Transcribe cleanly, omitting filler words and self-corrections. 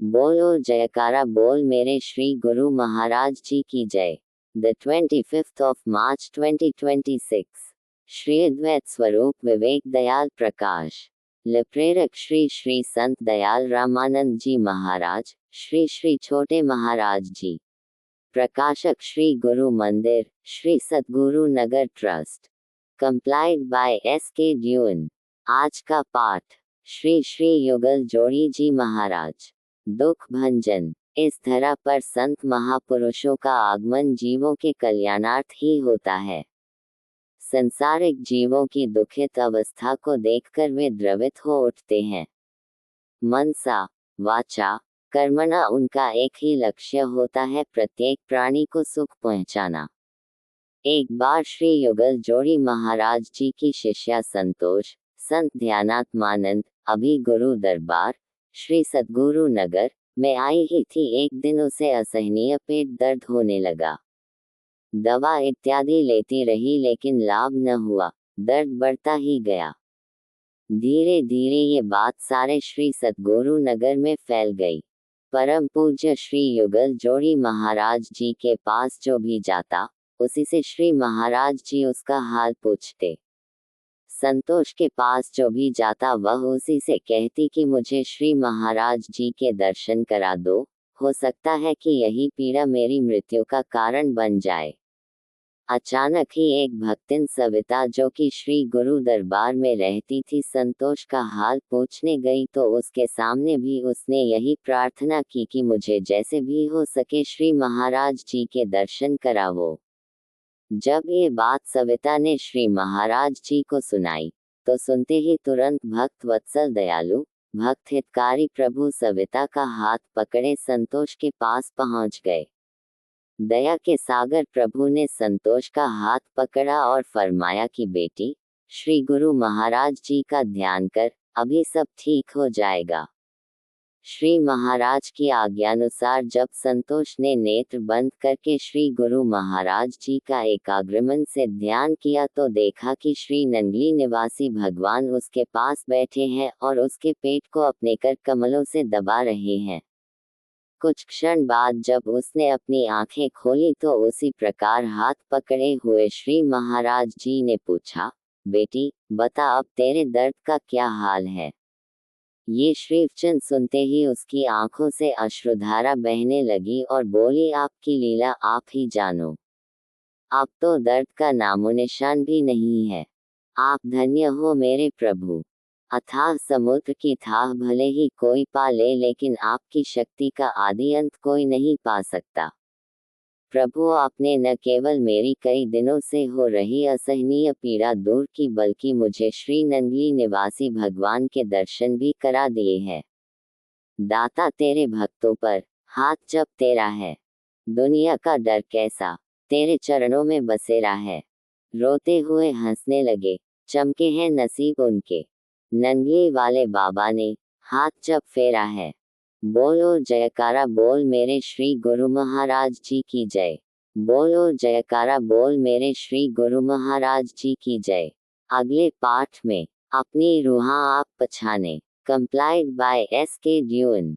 बोलो जयकारा बोल मेरे श्री गुरु महाराज जी की जय। The 25th of March 2026 Shri Advaita स्वरूप विवेक दयाल प्रकाश प्रेरक श्री श्री संत दयाल रामानंद जी महाराज, श्री श्री छोटे महाराज जी। प्रकाशक श्री गुरु Mandir, Shri Satguru Nagar trust. Compiled by S.K. ड्यून। आज का पाठ श्री श्री युगल जोड़ी जी महाराज। दुख भंजन। इस धरा पर संत महापुरुषों का आगमन जीवों के कल्याणार्थ ही होता है। संसारिक जीवों की दुखित अवस्था को देखकर वे द्रवित हो उठते हैं। मनसा वाचा कर्मणा उनका एक ही लक्ष्य होता है, प्रत्येक प्राणी को सुख पहुंचाना। एक बार श्री युगल जोड़ी महाराज जी की शिष्या संतोष, संत ध्यानात्मानंद अभी गुरु दरबार श्री सतगुरु नगर में आई ही थी। एक दिन उसे असहनीय पेट दर्द होने लगा। दवा इत्यादि लेती रही लेकिन लाभ न हुआ, दर्द बढ़ता ही गया। धीरे धीरे ये बात सारे श्री सतगुरु नगर में फैल गई। परम पूज्य श्री युगल जोड़ी महाराज जी के पास जो भी जाता, उसी से श्री महाराज जी उसका हाल पूछते। संतोष के पास जो भी जाता वह उसी से कहती कि मुझे श्री महाराज जी के दर्शन करा दो, हो सकता है कि यही पीड़ा मेरी मृत्यु का कारण बन जाए। अचानक ही एक भक्तिन सविता जो कि श्री गुरु दरबार में रहती थी, संतोष का हाल पूछने गई तो उसके सामने भी उसने यही प्रार्थना की कि मुझे जैसे भी हो सके श्री महाराज जी के दर्शन करावो। जब ये बात सविता ने श्री महाराज जी को सुनाई, तो सुनते ही तुरंत भक्त वत्सल दयालु भक्त हितकारी प्रभु सविता का हाथ पकड़े संतोष के पास पहुंच गए। दया के सागर प्रभु ने संतोष का हाथ पकड़ा और फरमाया कि बेटी, श्री गुरु महाराज जी का ध्यान कर, अभी सब ठीक हो जाएगा। श्री महाराज की आज्ञानुसार जब संतोष ने नेत्र बंद करके श्री गुरु महाराज जी का एकाग्रमन से ध्यान किया तो देखा कि श्री नंगली निवासी भगवान उसके पास बैठे हैं और उसके पेट को अपने कर कमलों से दबा रहे हैं। कुछ क्षण बाद जब उसने अपनी आंखें खोली तो उसी प्रकार हाथ पकड़े हुए श्री महाराज जी ने पूछा, बेटी बता अब तेरे दर्द का क्या हाल है। ये श्री वचन सुनते ही उसकी आंखों से अश्रुधारा बहने लगी और बोली, आपकी लीला आप ही जानो। अब तो दर्द का नामोनिशान भी नहीं है। आप धन्य हो मेरे प्रभु। अथाह समुद्र की थाह भले ही कोई पा ले, लेकिन आपकी शक्ति का आदि अंत कोई नहीं पा सकता। प्रभु आपने न केवल मेरी कई दिनों से हो रही असहनीय पीड़ा दूर की, बल्कि मुझे श्री नंगली निवासी भगवान के दर्शन भी करा दिए हैं। दाता तेरे भक्तों पर हाथ जब तेरा है, दुनिया का डर कैसा तेरे चरणों में बसेरा है। रोते हुए हंसने लगे, चमके हैं नसीब उनके, नंगली वाले बाबा ने हाथ जब फेरा है। बोलो जयकारा बोल मेरे श्री गुरु महाराज जी की जय। बोलो जयकारा बोल मेरे श्री गुरु महाराज जी की जय। अगले पाठ में अपनी रूहां आप पछाने। Complied by S.K. ड्यून।